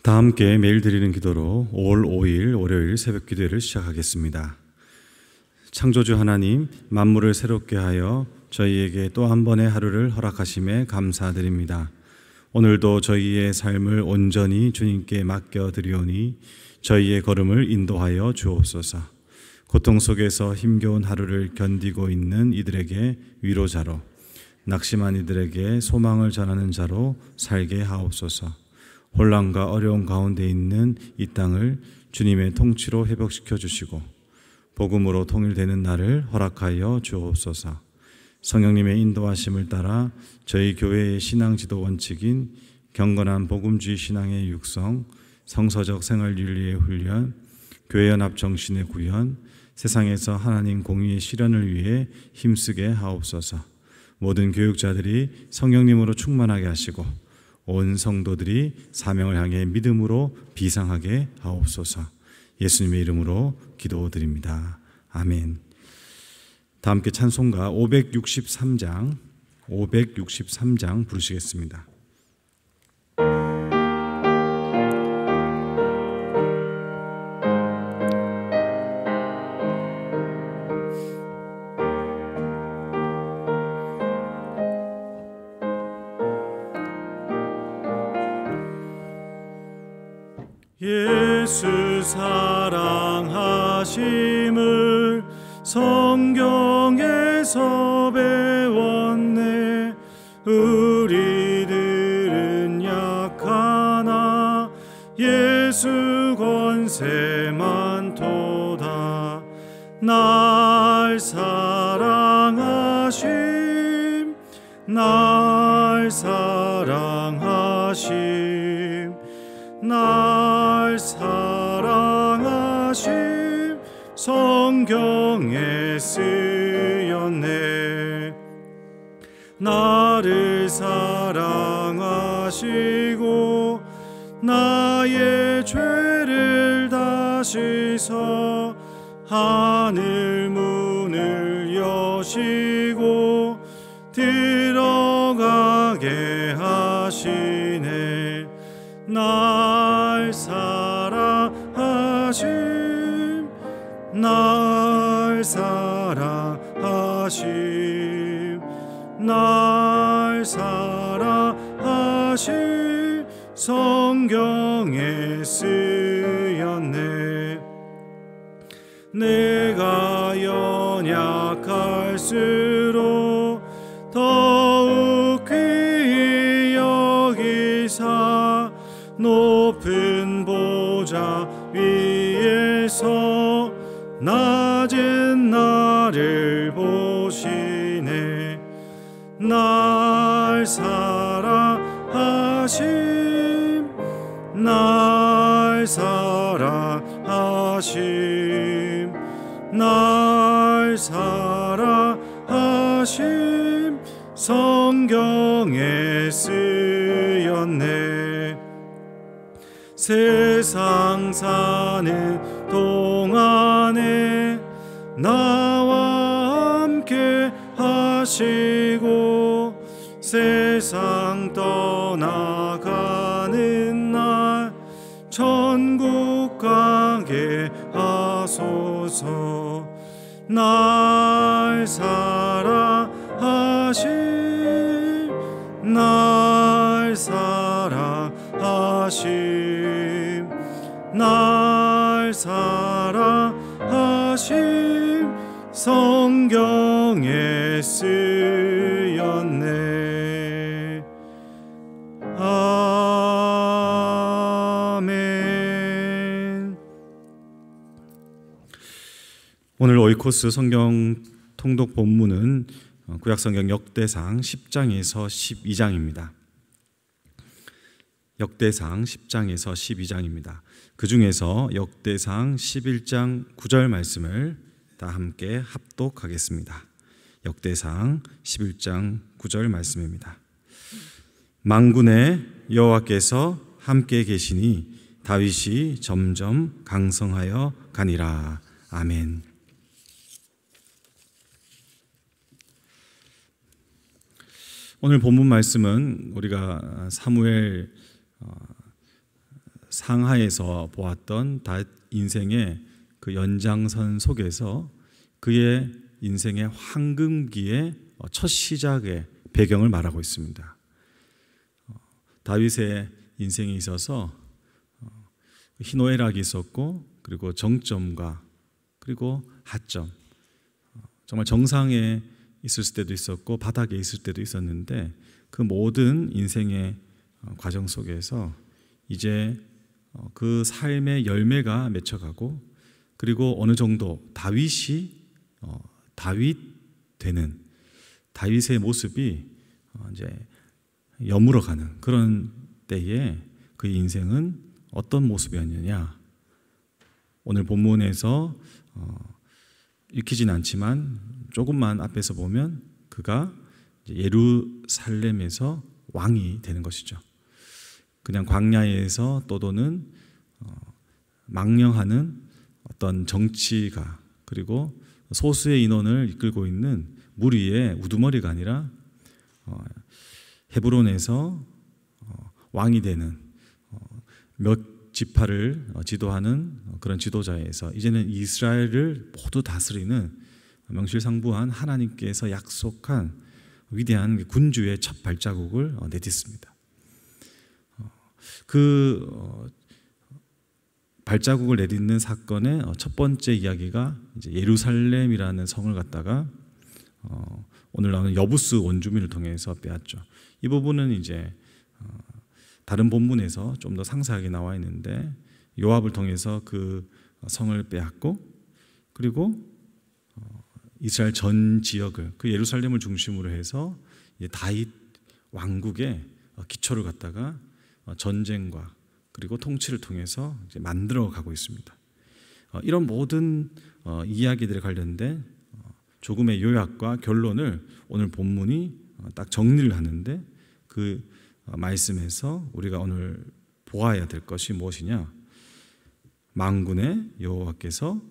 다 함께 매일 드리는 기도로 5월 5일 월요일 새벽 기도회를 시작하겠습니다. 창조주 하나님, 만물을 새롭게 하여 저희에게 또 한 번의 하루를 허락하심에 감사드립니다. 오늘도 저희의 삶을 온전히 주님께 맡겨드리오니 저희의 걸음을 인도하여 주옵소서. 고통 속에서 힘겨운 하루를 견디고 있는 이들에게 위로자로, 낙심한 이들에게 소망을 전하는 자로 살게 하옵소서. 혼란과 어려움 가운데 있는 이 땅을 주님의 통치로 회복시켜 주시고 복음으로 통일되는 날을 허락하여 주옵소서. 성령님의 인도하심을 따라 저희 교회의 신앙 지도 원칙인 경건한 복음주의 신앙의 육성, 성서적 생활 윤리의 훈련, 교회 연합 정신의 구현, 세상에서 하나님 공의의 실현을 위해 힘쓰게 하옵소서. 모든 교육자들이 성령님으로 충만하게 하시고 온 성도들이 사명을 향해 믿음으로 비상하게 하옵소서. 예수님의 이름으로 기도드립니다. 아멘. 다 함께 찬송가 563장 부르시겠습니다. 예수 사랑하심을 성경에서 배웠네. 우리들은 약하나 예수 권세만 도다. 날 사랑하심, 날 사랑하심, 날 사랑하심, 성경에 쓰였네. 나를 사랑하시고 나의 죄를 다시서 하늘 문을 여시고 들어가게 하시네. 날 사랑하심, 날 사랑하심, 날 사랑하심, 성경에 쓰였네. 내가 연약할수록 더욱 귀히 여기사 높은 보좌 위에서 낮은 나를 보시네. 날 사랑하심, 날 사랑하심, 날 사랑하심, 성경에 쓰였네. 세상 사는 동안에 나와 함께 하시고 세상 떠나가는 날 천국 가게 하소서. 날 사랑하심, 날 사랑하심, 날 사랑하심, 성경에 쓰였네. 아멘. 오늘 오이코스 성경 통독 본문은 구약성경 역대상 10장에서 12장입니다. 역대상 10장에서 12장입니다. 그 중에서 역대상 11장 9절 말씀을 다 함께 합독하겠습니다. 역대상 11장 9절 말씀입니다. 만군의 여호와께서 함께 계시니 다윗이 점점 강성하여 가니라. 아멘. 오늘 본문 말씀은 우리가 사무엘 상하에서 보았던 다윗 인생의 그 연장선 속에서 그의 인생의 황금기의 첫 시작의 배경을 말하고 있습니다. 다윗의 인생에 있어서 희노애락이 있었고, 그리고 정점과 그리고 하점, 정말 정상에 있을 때도 있었고 바닥에 있을 때도 있었는데, 그 모든 인생의 과정 속에서 이제 그 삶의 열매가 맺혀가고, 그리고 어느 정도 다윗이 다윗 되는, 다윗의 모습이 이제 여물어가는 그런 때에 그의 인생은 어떤 모습이었느냐. 오늘 본문에서 읽히진 않지만 조금만 앞에서 보면 그가 예루살렘에서 왕이 되는 것이죠. 그냥 광야에서 떠도는 망령하는 어떤 정치가, 그리고 소수의 인원을 이끌고 있는 무리의 우두머리가 아니라 헤브론에서 왕이 되는 몇 지파를 지도하는 그런 지도자에서 이제는 이스라엘을 모두 다스리는 명실상부한 하나님께서 약속한 위대한 군주의 첫 발자국을 내딛습니다. 그 발자국을 내딛는 사건의 첫 번째 이야기가 이제 예루살렘이라는 성을 갖다가 오늘 나오는 여부스 원주민을 통해서 빼앗죠. 이 부분은 이제 다른 본문에서 좀 더 상세하게 나와 있는데, 요압을 통해서 그 성을 빼앗고, 그리고 이스라엘 전 지역을, 그 예루살렘을 중심으로 해서 다윗 왕국의 기초를 갖다가 전쟁과 그리고 통치를 통해서 이제 만들어 가고 있습니다. 이런 모든 이야기들에 관련된 조금의 요약과 결론을 오늘 본문이 딱 정리를 하는데, 그 말씀에서 우리가 오늘 보아야 될 것이 무엇이냐? 만군의 여호와께서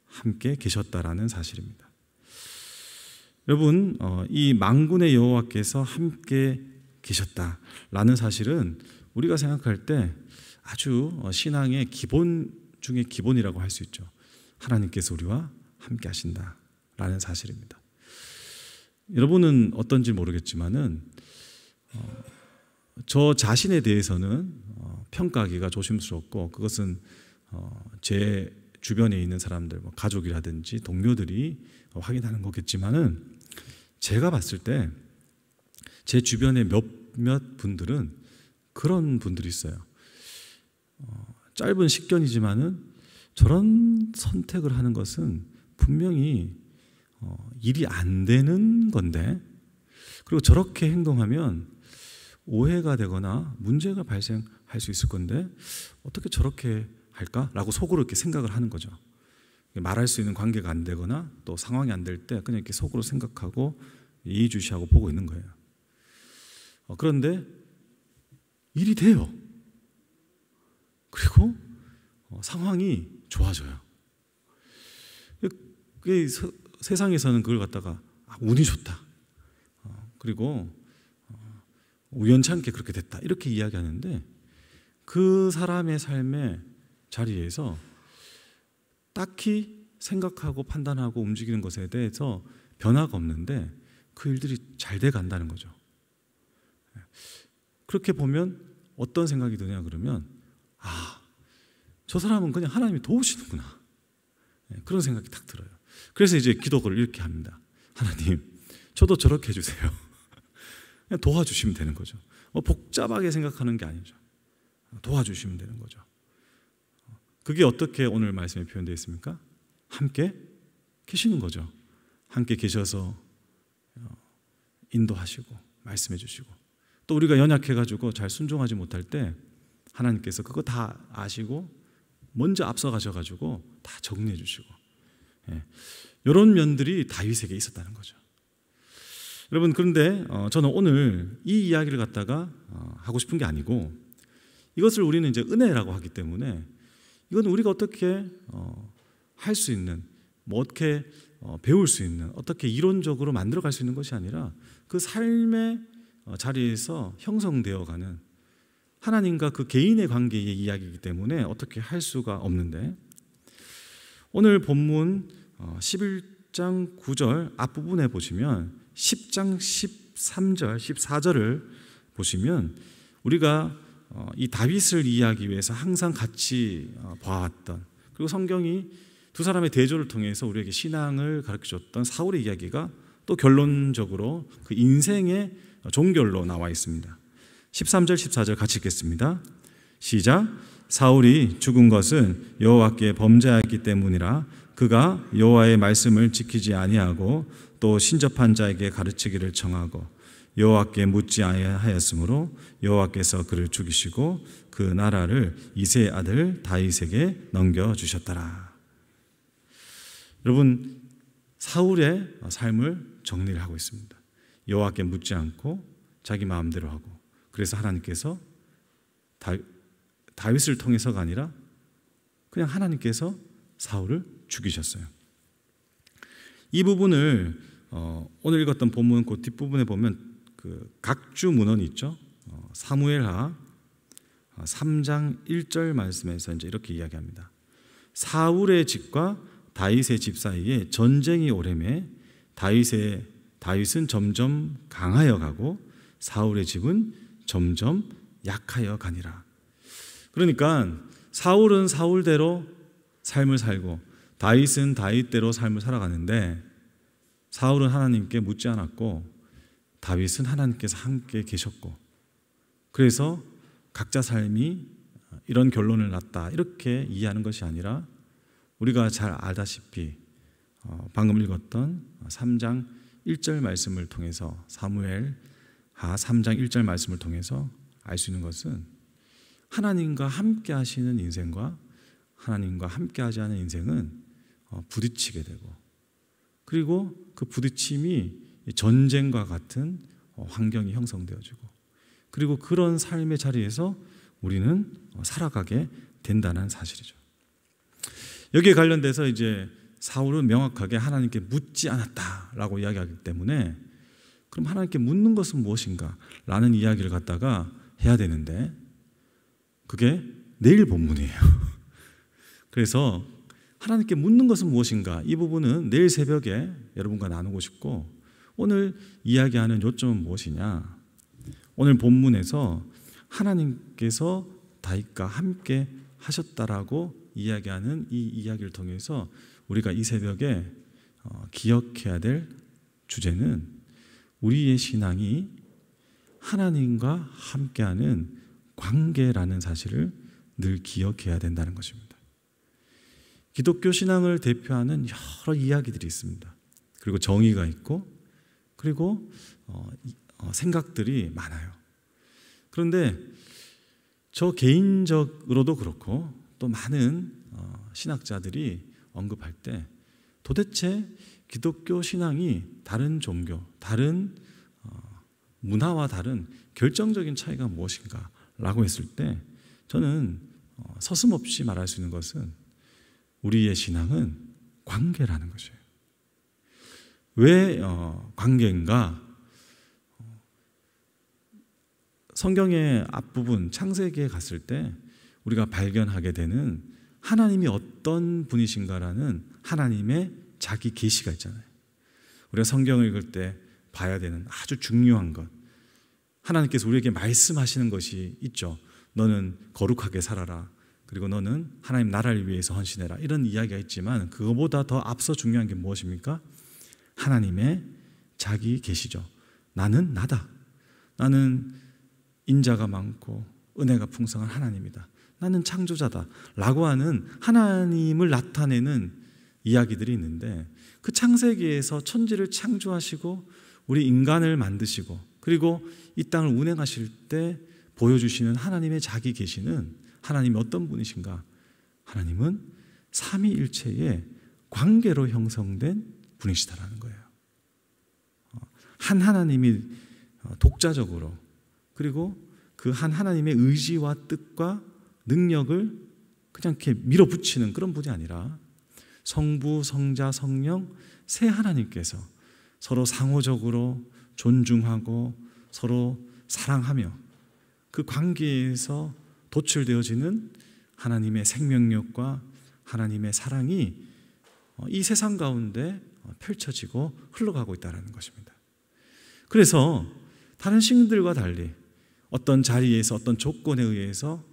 함께 계셨다라는 사실입니다. 여러분, 이 만군의 여호와께서 함께 계셨다라는 사실은 우리가 생각할 때 아주 신앙의 기본 중에 기본이라고 할 수 있죠. 하나님께서 우리와 함께 하신다라는 사실입니다. 여러분은 어떤지 모르겠지만은 저 자신에 대해서는 평가하기가 조심스럽고, 그것은 제 주변에 있는 사람들, 가족이라든지 동료들이 확인하는 거겠지만은, 제가 봤을 때 제 주변에 몇몇 분들은 그런 분들이 있어요. 짧은 식견이지만은 저런 선택을 하는 것은 분명히 일이 안 되는 건데, 그리고 저렇게 행동하면 오해가 되거나 문제가 발생할 수 있을 건데 어떻게 저렇게 할까라고 속으로 이렇게 생각을 하는 거죠. 말할 수 있는 관계가 안 되거나 또 상황이 안 될 때 그냥 이렇게 속으로 생각하고 예의주시하고 보고 있는 거예요. 그런데 일이 돼요. 그리고 상황이 좋아져요. 세상에서는 그걸 갖다가 운이 좋다, 그리고 우연찮게 그렇게 됐다, 이렇게 이야기하는데, 그 사람의 삶의 자리에서 딱히 생각하고 판단하고 움직이는 것에 대해서 변화가 없는데 그 일들이 잘 돼 간다는 거죠. 그렇게 보면 어떤 생각이 드냐 그러면, 저 사람은 그냥 하나님이 도우시는구나, 그런 생각이 딱 들어요. 그래서 이제 기도를 이렇게 합니다. 하나님, 저도 저렇게 해주세요. 그냥 도와주시면 되는 거죠. 복잡하게 생각하는 게 아니죠. 도와주시면 되는 거죠. 그게 어떻게 오늘 말씀에 표현되어 있습니까? 함께 계시는 거죠. 함께 계셔서 인도하시고 말씀해 주시고, 또 우리가 연약해가지고 잘 순종하지 못할 때 하나님께서 그거 다 아시고 먼저 앞서 가셔가지고 다 정리해 주시고, 이런 면들이 다윗에게 있었다는 거죠. 여러분, 그런데 저는 오늘 이 이야기를 갖다가 하고 싶은 게 아니고, 이것을 우리는 이제 은혜라고 하기 때문에 이건 우리가 어떻게 할 수 있는, 어떻게 배울 수 있는, 어떻게 이론적으로 만들어갈 수 있는 것이 아니라 그 삶의 자리에서 형성되어가는 하나님과 그 개인의 관계의 이야기이기 때문에 어떻게 할 수가 없는데, 오늘 본문 11장 9절 앞부분에 보시면 10장 13절 14절을 보시면 우리가 이 다윗을 이해하기 위해서 항상 같이 봐왔던, 그리고 성경이 두 사람의 대조를 통해서 우리에게 신앙을 가르쳐줬던 사울의 이야기가 또 결론적으로 그 인생의 종결로 나와 있습니다. 13절 14절 같이 읽겠습니다. 시작. 사울이 죽은 것은 여호와께 범죄하였기 때문이라. 그가 여호와의 말씀을 지키지 아니하고 또 신접한 자에게 가르치기를 청하고 여호와께 묻지 아니하였으므로 여호와께서 그를 죽이시고 그 나라를 이새의 아들 다윗에게 넘겨주셨더라. 여러분, 사울의 삶을 정리를 하고 있습니다. 여호와께 묻지 않고 자기 마음대로 하고, 그래서 하나님께서 다윗을 통해서가 아니라 그냥 하나님께서 사울을 죽이셨어요. 이 부분을 오늘 읽었던 본문 그 뒷부분에 보면 그 각주 문헌이 있죠. 사무엘하 3장 1절 말씀에서 이제 이렇게 이야기합니다. 사울의 집과 다윗의 집 사이에 전쟁이 오래매 다윗은 점점 강하여 가고 사울의 집은 점점 약하여 가니라. 그러니까 사울은 사울대로 삶을 살고 다윗은 다윗대로 삶을 살아가는데, 사울은 하나님께 묻지 않았고 다윗은 하나님께서 함께 계셨고, 그래서 각자 삶이 이런 결론을 낳았다 이렇게 이해하는 것이 아니라, 우리가 잘 알다시피 방금 읽었던 3장 1절 말씀을 통해서, 사무엘하 3장 1절 말씀을 통해서 알 수 있는 것은 하나님과 함께 하시는 인생과 하나님과 함께 하지 않은 인생은 부딪히게 되고, 그리고 그 부딪힘이 전쟁과 같은 환경이 형성되어지고, 그리고 그런 삶의 자리에서 우리는 살아가게 된다는 사실이죠. 여기에 관련돼서 이제 사울은 명확하게 하나님께 묻지 않았다라고 이야기하기 때문에, 그럼 하나님께 묻는 것은 무엇인가? 라는 이야기를 갖다가 해야 되는데, 그게 내일 본문이에요. 그래서 하나님께 묻는 것은 무엇인가? 이 부분은 내일 새벽에 여러분과 나누고 싶고, 오늘 이야기하는 요점은 무엇이냐? 오늘 본문에서 하나님께서 다윗과 함께 하셨다라고 이야기하는 이 이야기를 통해서 우리가 이 새벽에 기억해야 될 주제는, 우리의 신앙이 하나님과 함께하는 관계라는 사실을 늘 기억해야 된다는 것입니다. 기독교 신앙을 대표하는 여러 이야기들이 있습니다. 그리고 정의가 있고, 그리고 생각들이 많아요. 그런데 저 개인적으로도 그렇고 또 많은 신학자들이 언급할 때, 도대체 기독교 신앙이 다른 종교, 다른 문화와 다른 결정적인 차이가 무엇인가 라고 했을 때, 저는 서슴없이 말할 수 있는 것은 우리의 신앙은 관계라는 것이에요. 왜 관계인가? 성경의 앞부분 창세기에 갔을 때 우리가 발견하게 되는 하나님이 어떤 분이신가라는 하나님의 자기 계시가 있잖아요. 우리가 성경을 읽을 때 봐야 되는 아주 중요한 것, 하나님께서 우리에게 말씀하시는 것이 있죠. 너는 거룩하게 살아라, 그리고 너는 하나님 나라를 위해서 헌신해라, 이런 이야기가 있지만 그거보다 더 앞서 중요한 게 무엇입니까? 하나님의 자기 계시죠. 나는 나다. 나는 인자가 많고 은혜가 풍성한 하나님이다. 나는 창조자다 라고 하는 하나님을 나타내는 이야기들이 있는데, 그 창세기에서 천지를 창조하시고 우리 인간을 만드시고 그리고 이 땅을 운행하실 때 보여주시는 하나님의 자기 계시는 하나님이 어떤 분이신가? 하나님은 삼위일체의 관계로 형성된 분이시다라는 거예요. 한 하나님이 독자적으로, 그리고 그 한 하나님의 의지와 뜻과 능력을 그냥 이렇게 밀어붙이는 그런 분이 아니라, 성부, 성자, 성령 세 하나님께서 서로 상호적으로 존중하고 서로 사랑하며 그 관계에서 도출되어지는 하나님의 생명력과 하나님의 사랑이 이 세상 가운데 펼쳐지고 흘러가고 있다는 것입니다. 그래서 다른 신들과 달리 어떤 자리에서 어떤 조건에 의해서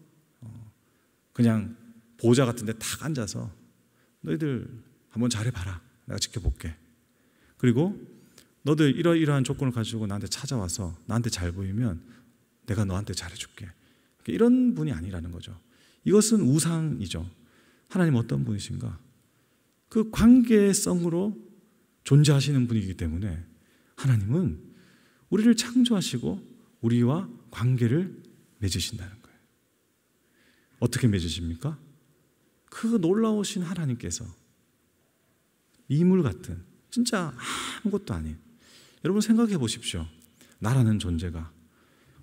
그냥 보호자 같은 데 탁 앉아서 너희들 한번 잘해봐라, 내가 지켜볼게, 그리고 너들 이러이러한 조건을 가지고 나한테 찾아와서 나한테 잘 보이면 내가 너한테 잘해줄게, 이런 분이 아니라는 거죠. 이것은 우상이죠. 하나님 어떤 분이신가? 그 관계성으로 존재하시는 분이기 때문에 하나님은 우리를 창조하시고 우리와 관계를 맺으신다는 거예요. 어떻게 맺으십니까? 그 놀라우신 하나님께서 이물 같은, 진짜 아무것도 아닌, 여러분 생각해 보십시오. 나라는 존재가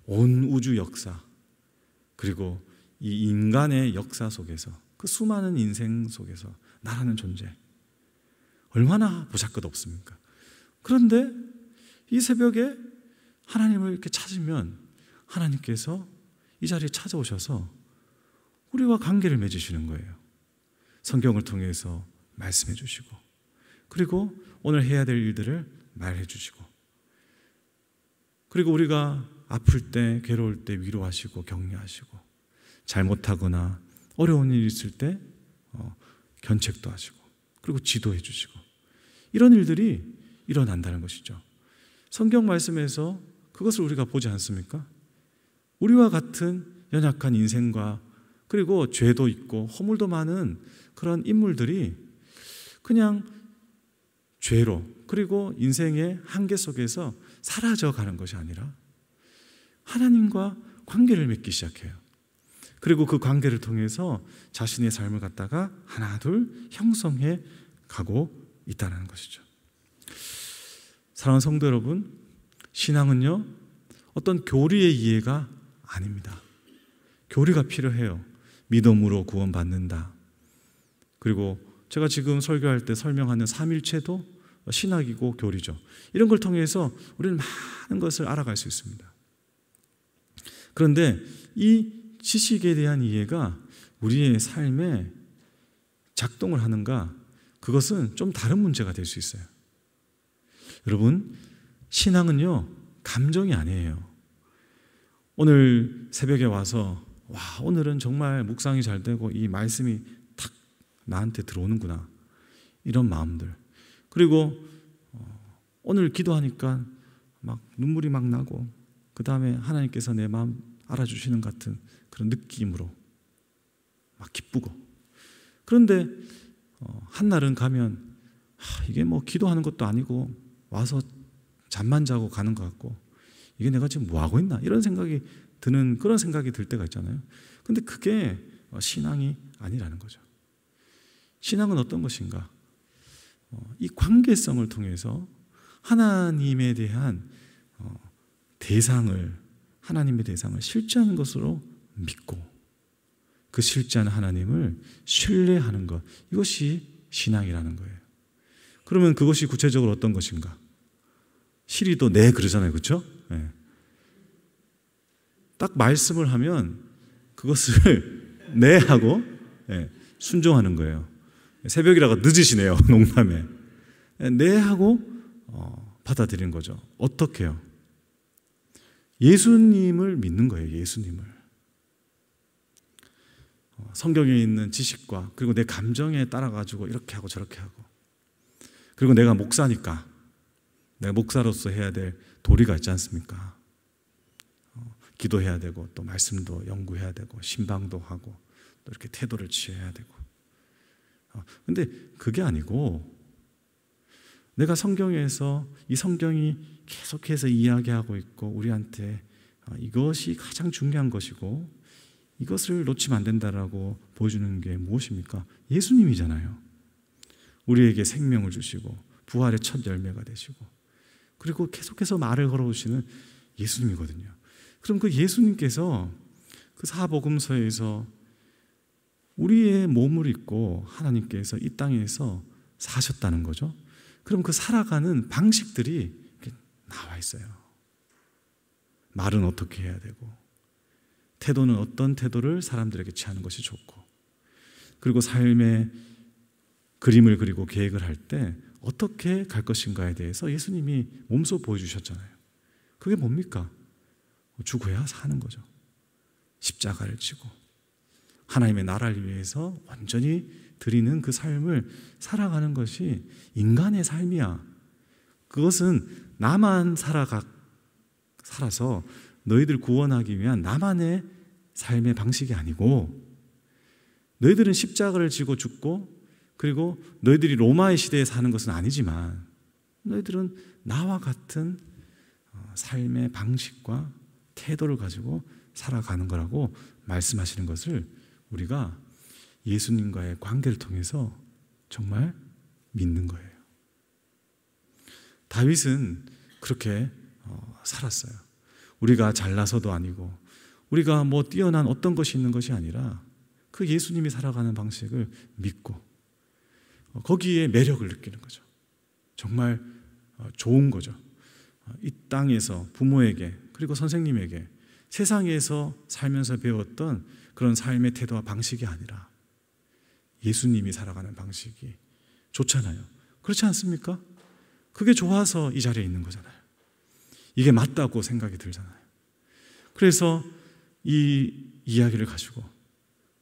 온 우주 역사, 그리고 이 인간의 역사 속에서, 그 수많은 인생 속에서 나라는 존재 얼마나 보잘것없습니까? 그런데 이 새벽에 하나님을 이렇게 찾으면 하나님께서 이 자리에 찾아오셔서 우리와 관계를 맺으시는 거예요. 성경을 통해서 말씀해 주시고, 그리고 오늘 해야 될 일들을 말해 주시고, 그리고 우리가 아플 때, 괴로울 때 위로하시고 격려하시고, 잘못하거나 어려운 일이 있을 때 견책도 하시고, 그리고 지도해 주시고, 이런 일들이 일어난다는 것이죠. 성경 말씀에서 그것을 우리가 보지 않습니까? 우리와 같은 연약한 인생과, 그리고 죄도 있고 허물도 많은 그런 인물들이 그냥 죄로, 그리고 인생의 한계 속에서 사라져가는 것이 아니라 하나님과 관계를 맺기 시작해요. 그리고 그 관계를 통해서 자신의 삶을 갖다가 하나 둘 형성해 가고 있다는 것이죠. 사랑하는 성도 여러분, 신앙은요 어떤 교리의 이해가 아닙니다. 교리가 필요해요. 믿음으로 구원받는다. 그리고 제가 지금 설교할 때 설명하는 삼일체도 신학이고 교리죠. 이런 걸 통해서 우리는 많은 것을 알아갈 수 있습니다. 그런데 이 지식에 대한 이해가 우리의 삶에 작동을 하는가? 그것은 좀 다른 문제가 될 수 있어요. 여러분, 신앙은요 감정이 아니에요. 오늘 새벽에 와서 와, 오늘은 정말 묵상이 잘 되고 이 말씀이 탁 나한테 들어오는구나, 이런 마음들, 그리고 오늘 기도하니까 막 눈물이 막 나고, 그 다음에 하나님께서 내 마음 알아주시는 같은 그런 느낌으로 막 기쁘고, 그런데 한날은 가면 이게 뭐 기도하는 것도 아니고 와서 잠만 자고 가는 것 같고, 이게 내가 지금 뭐 하고 있나, 이런 생각이 드는, 그런 생각이 들 때가 있잖아요. 근데 그게 신앙이 아니라는 거죠. 신앙은 어떤 것인가? 이 관계성을 통해서 하나님에 대한 하나님의 대상을 실제하는 것으로 믿고, 그 실제하는 하나님을 신뢰하는 것, 이것이 신앙이라는 거예요. 그러면 그것이 구체적으로 어떤 것인가? 시리도 네 그러잖아요, 그렇죠? 네. 딱 말씀을 하면 그것을 네 하고 순종하는 거예요. 새벽이라고 늦으시네요, 농담에. 네 하고 받아들이는 거죠. 어떻게 해요? 예수님을 믿는 거예요. 예수님을. 성경에 있는 지식과, 그리고 내 감정에 따라가지고 이렇게 하고 저렇게 하고, 그리고 내가 목사니까 내가 목사로서 해야 될 도리가 있지 않습니까? 기도해야 되고, 또 말씀도 연구해야 되고, 신방도 하고, 또 이렇게 태도를 취해야 되고. 근데 그게 아니고, 내가 성경에서 이 성경이 계속해서 이야기하고 있고 우리한테 이것이 가장 중요한 것이고 이것을 놓치면 안 된다라고 보여주는 게 무엇입니까? 예수님이잖아요. 우리에게 생명을 주시고 부활의 첫 열매가 되시고, 그리고 계속해서 말을 걸어오시는 예수님이거든요. 그럼 그 예수님께서 그 사복음서에서 우리의 몸을 입고 하나님께서 이 땅에서 사셨다는 거죠. 그럼 그 살아가는 방식들이 이렇게 나와 있어요. 말은 어떻게 해야 되고, 태도는 어떤 태도를 사람들에게 취하는 것이 좋고, 그리고 삶의 그림을 그리고 계획을 할 때 어떻게 갈 것인가에 대해서 예수님이 몸소 보여주셨잖아요. 그게 뭡니까? 죽어야 사는 거죠. 십자가를 지고 하나님의 나라를 위해서 완전히 드리는 그 삶을 살아가는 것이 인간의 삶이야. 그것은 나만 살아서 너희들 구원하기 위한 나만의 삶의 방식이 아니고, 너희들은 십자가를 지고 죽고, 그리고 너희들이 로마의 시대에 사는 것은 아니지만 너희들은 나와 같은 삶의 방식과 태도를 가지고 살아가는 거라고 말씀하시는 것을 우리가 예수님과의 관계를 통해서 정말 믿는 거예요. 다윗은 그렇게 살았어요. 우리가 잘나서도 아니고 우리가 뭐 뛰어난 어떤 것이 있는 것이 아니라 그 예수님이 살아가는 방식을 믿고 거기에 매력을 느끼는 거죠. 정말 좋은 거죠. 이 땅에서 부모에게 그리고 선생님에게 세상에서 살면서 배웠던 그런 삶의 태도와 방식이 아니라 예수님이 살아가는 방식이 좋잖아요. 그렇지 않습니까? 그게 좋아서 이 자리에 있는 거잖아요. 이게 맞다고 생각이 들잖아요. 그래서 이 이야기를 가지고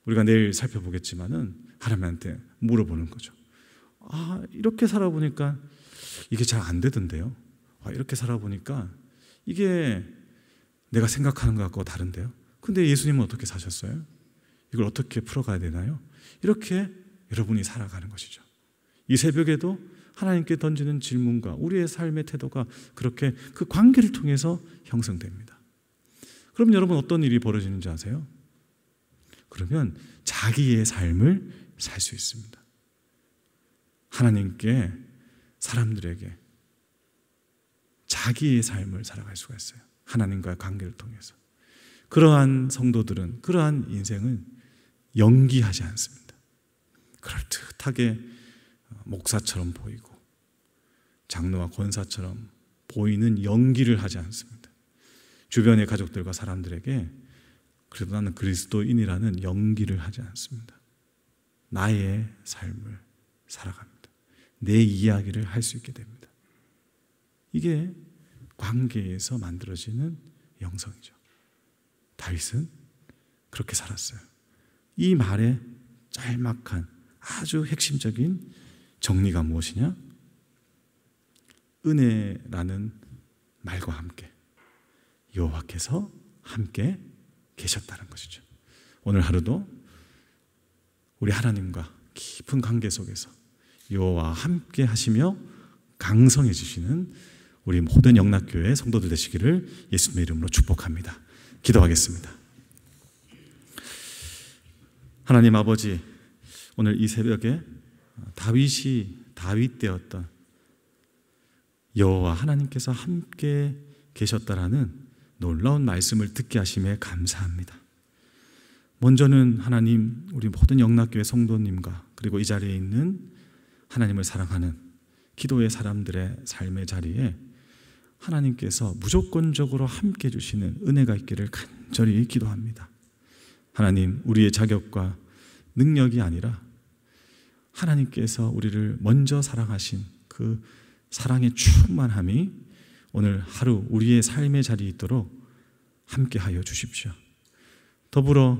우리가 내일 살펴보겠지만은 하나님한테 물어보는 거죠. 이렇게 살아보니까 이게 잘 안 되던데요. 이렇게 살아보니까 이게 내가 생각하는 것과 다른데요. 근데 예수님은 어떻게 사셨어요? 이걸 어떻게 풀어가야 되나요? 이렇게 여러분이 살아가는 것이죠. 이 새벽에도 하나님께 던지는 질문과 우리의 삶의 태도가 그렇게 그 관계를 통해서 형성됩니다. 그럼 여러분 어떤 일이 벌어지는지 아세요? 그러면 자기의 삶을 살 수 있습니다. 하나님께, 사람들에게 자기의 삶을 살아갈 수가 있어요. 하나님과의 관계를 통해서. 그러한 성도들은, 그러한 인생은 연기하지 않습니다. 그럴듯하게 목사처럼 보이고 장로와 권사처럼 보이는 연기를 하지 않습니다. 주변의 가족들과 사람들에게 그래도 나는 그리스도인이라는 연기를 하지 않습니다. 나의 삶을 살아갑니다. 내 이야기를 할 수 있게 됩니다. 이게 관계에서 만들어지는 영성이죠. 다윗은 그렇게 살았어요. 이 말의 짤막한 아주 핵심적인 정리가 무엇이냐? 은혜라는 말과 함께 여호와께서 함께 계셨다는 것이죠. 오늘 하루도 우리 하나님과 깊은 관계 속에서 여호와와 함께 하시며 강성해지시는 우리 모든 영락교회 성도들 되시기를 예수님의 이름으로 축복합니다. 기도하겠습니다. 하나님 아버지, 오늘 이 새벽에 다윗 때였던 여호와 하나님께서 함께 계셨다라는 놀라운 말씀을 듣게 하심에 감사합니다. 먼저는 하나님, 우리 모든 영락교회 성도님과 그리고 이 자리에 있는 하나님을 사랑하는 기도의 사람들의 삶의 자리에 하나님께서 무조건적으로 함께 해주시는 은혜가 있기를 간절히 기도합니다. 하나님, 우리의 자격과 능력이 아니라 하나님께서 우리를 먼저 사랑하신 그 사랑의 충만함이 오늘 하루 우리의 삶의 자리에 있도록 함께하여 주십시오. 더불어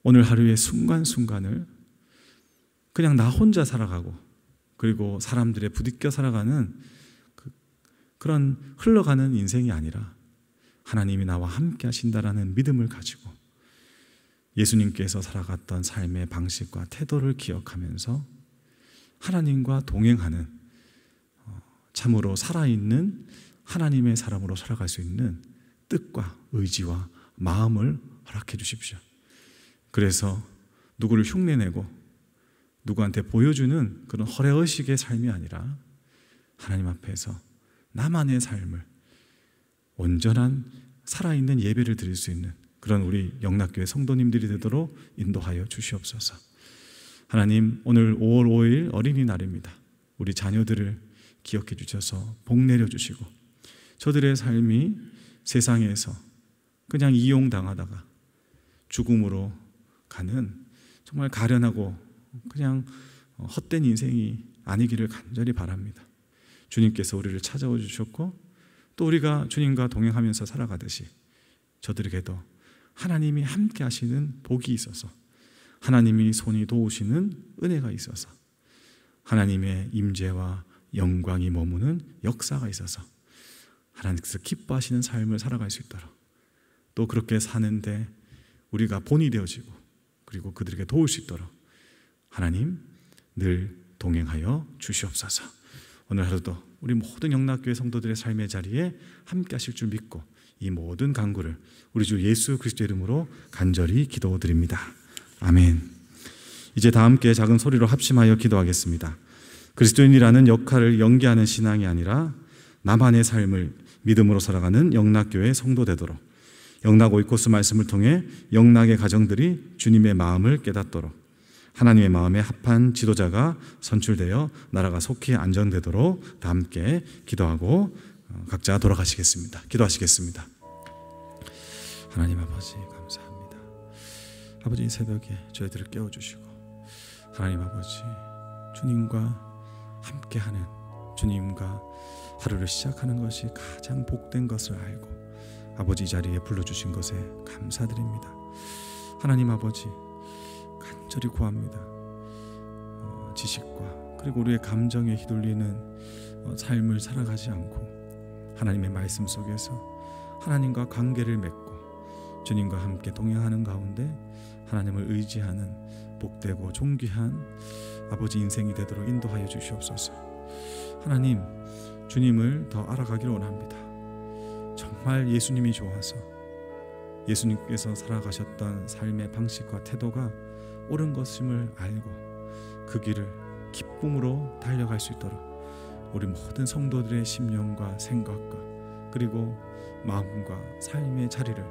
오늘 하루의 순간순간을 그냥 나 혼자 살아가고 그리고 사람들에 부딪혀 살아가는 그런 흘러가는 인생이 아니라 하나님이 나와 함께 하신다라는 믿음을 가지고 예수님께서 살아갔던 삶의 방식과 태도를 기억하면서 하나님과 동행하는 참으로 살아있는 하나님의 사람으로 살아갈 수 있는 뜻과 의지와 마음을 허락해 주십시오. 그래서 누구를 흉내내고 누구한테 보여주는 그런 허례허식의 삶이 아니라 하나님 앞에서 나만의 삶을 온전한 살아있는 예배를 드릴 수 있는 그런 우리 영락교회 성도님들이 되도록 인도하여 주시옵소서. 하나님, 오늘 5월 5일 어린이날입니다. 우리 자녀들을 기억해 주셔서 복 내려 주시고 저들의 삶이 세상에서 그냥 이용당하다가 죽음으로 가는 정말 가련하고 그냥 헛된 인생이 아니기를 간절히 바랍니다. 주님께서 우리를 찾아와 주셨고 또 우리가 주님과 동행하면서 살아가듯이 저들에게도 하나님이 함께 하시는 복이 있어서, 하나님이 손이 도우시는 은혜가 있어서, 하나님의 임재와 영광이 머무는 역사가 있어서 하나님께서 기뻐하시는 삶을 살아갈 수 있도록, 또 그렇게 사는데 우리가 본이 되어지고 그리고 그들에게 도울 수 있도록 하나님 늘 동행하여 주시옵소서. 오늘 하루도 우리 모든 영락교회 성도들의 삶의 자리에 함께 하실 줄 믿고 이 모든 간구를 우리 주 예수 그리스도 이름으로 간절히 기도드립니다. 아멘. 이제 다 함께 작은 소리로 합심하여 기도하겠습니다. 그리스도인이라는 역할을 연기하는 신앙이 아니라 나만의 삶을 믿음으로 살아가는 영락교회 성도 되도록, 영락 오이코스 말씀을 통해 영락의 가정들이 주님의 마음을 깨닫도록, 하나님의 마음에 합한 지도자가 선출되어 나라가 속히 안정되도록 다 함께 기도하고 각자 돌아가시겠습니다. 기도하시겠습니다. 하나님 아버지 감사합니다. 아버지 이 새벽에 저희들을 깨워주시고, 하나님 아버지 주님과 함께하는, 주님과 하루를 시작하는 것이 가장 복된 것을 알고 아버지 이 자리에 불러주신 것에 감사드립니다. 하나님 아버지 간절히 구합니다. 지식과 그리고 우리의 감정에 휘둘리는 삶을 살아가지 않고 하나님의 말씀 속에서 하나님과 관계를 맺고 주님과 함께 동행하는 가운데 하나님을 의지하는 복되고 존귀한 아버지 인생이 되도록 인도하여 주시옵소서. 하나님, 주님을 더 알아가기를 원합니다. 정말 예수님이 좋아서 예수님께서 살아가셨던 삶의 방식과 태도가 옳은 것임을 알고 그 길을 기쁨으로 달려갈 수 있도록 우리 모든 성도들의 심령과 생각과 그리고 마음과 삶의 자리를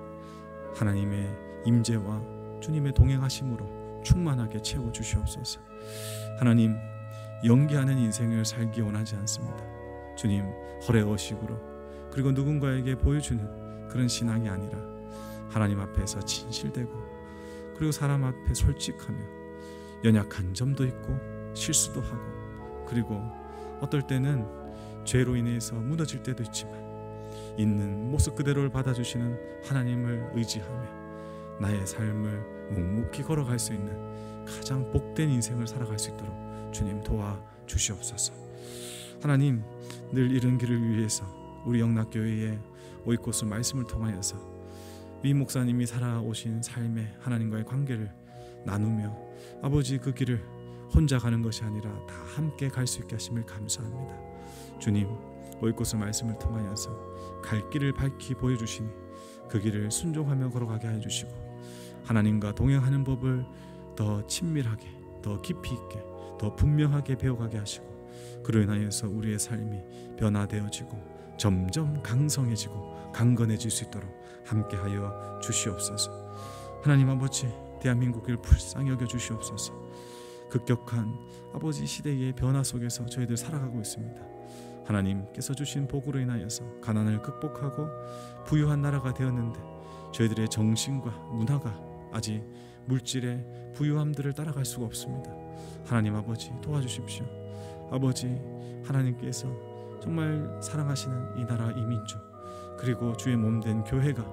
하나님의 임재와 주님의 동행하심으로 충만하게 채워주시옵소서. 하나님, 연기하는 인생을 살기 원하지 않습니다. 주님, 허례허식으로 그리고 누군가에게 보여주는 그런 신앙이 아니라 하나님 앞에서 진실되고 그리고 사람 앞에 솔직하며 연약한 점도 있고 실수도 하고 그리고 어떨 때는 죄로 인해서 무너질 때도 있지만 있는 모습 그대로를 받아주시는 하나님을 의지하며 나의 삶을 묵묵히 걸어갈 수 있는 가장 복된 인생을 살아갈 수 있도록 주님 도와주시옵소서. 하나님, 늘 이런 길을 위해서 우리 영락교회의 오이코스 말씀을 통하여서 위 목사님이 살아오신 삶의 하나님과의 관계를 나누며 아버지 그 길을 혼자 가는 것이 아니라 다 함께 갈 수 있게 하심을 감사합니다. 주님, 오이코스 말씀을 통하여서 갈 길을 밝히 보여주시니 그 길을 순종하며 걸어가게 하여 주시고 하나님과 동행하는 법을 더 친밀하게, 더 깊이 있게, 더 분명하게 배워가게 하시고 그로 인하여서 우리의 삶이 변화되어지고 점점 강성해지고 강건해질 수 있도록 함께하여 주시옵소서. 하나님 아버지, 대한민국을 불쌍히 여겨 주시옵소서. 급격한 아버지 시대의 변화 속에서 저희들 살아가고 있습니다. 하나님께서 주신 복으로 인하여서 가난을 극복하고 부유한 나라가 되었는데 저희들의 정신과 문화가 아직 물질의 부유함들을 따라갈 수가 없습니다. 하나님 아버지 도와주십시오. 아버지, 하나님께서 정말 사랑하시는 이 나라 이 민족 그리고 주의 몸된 교회가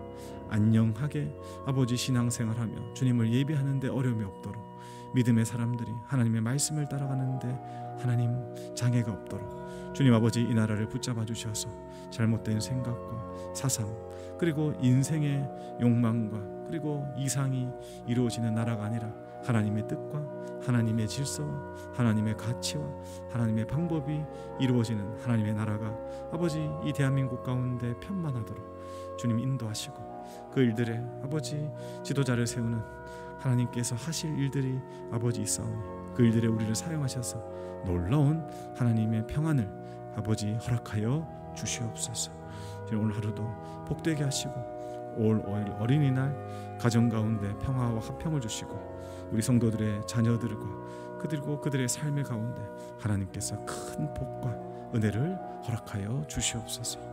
안녕하게 아버지 신앙생활하며 주님을 예배하는 데 어려움이 없도록 믿음의 사람들이 하나님의 말씀을 따라가는데 하나님 장애가 없도록 주님 아버지 이 나라를 붙잡아 주셔서 잘못된 생각과 사상 그리고 인생의 욕망과 그리고 이상이 이루어지는 나라가 아니라 하나님의 뜻과 하나님의 질서와 하나님의 가치와 하나님의 방법이 이루어지는 하나님의 나라가 아버지 이 대한민국 가운데 편만하도록 주님 인도하시고 그 일들에 아버지 지도자를 세우는 하나님께서 하실 일들이 아버지 있사오니 그 일들에 우리를 사용하셔서 놀라운 하나님의 평안을 아버지 허락하여 주시옵소서. 오늘 하루도 복되게 하시고 올 5일 어린이날 가정 가운데 평화와 화평을 주시고 우리 성도들의 자녀들과 그들의 삶의 가운데 하나님께서 큰 복과 은혜를 허락하여 주시옵소서.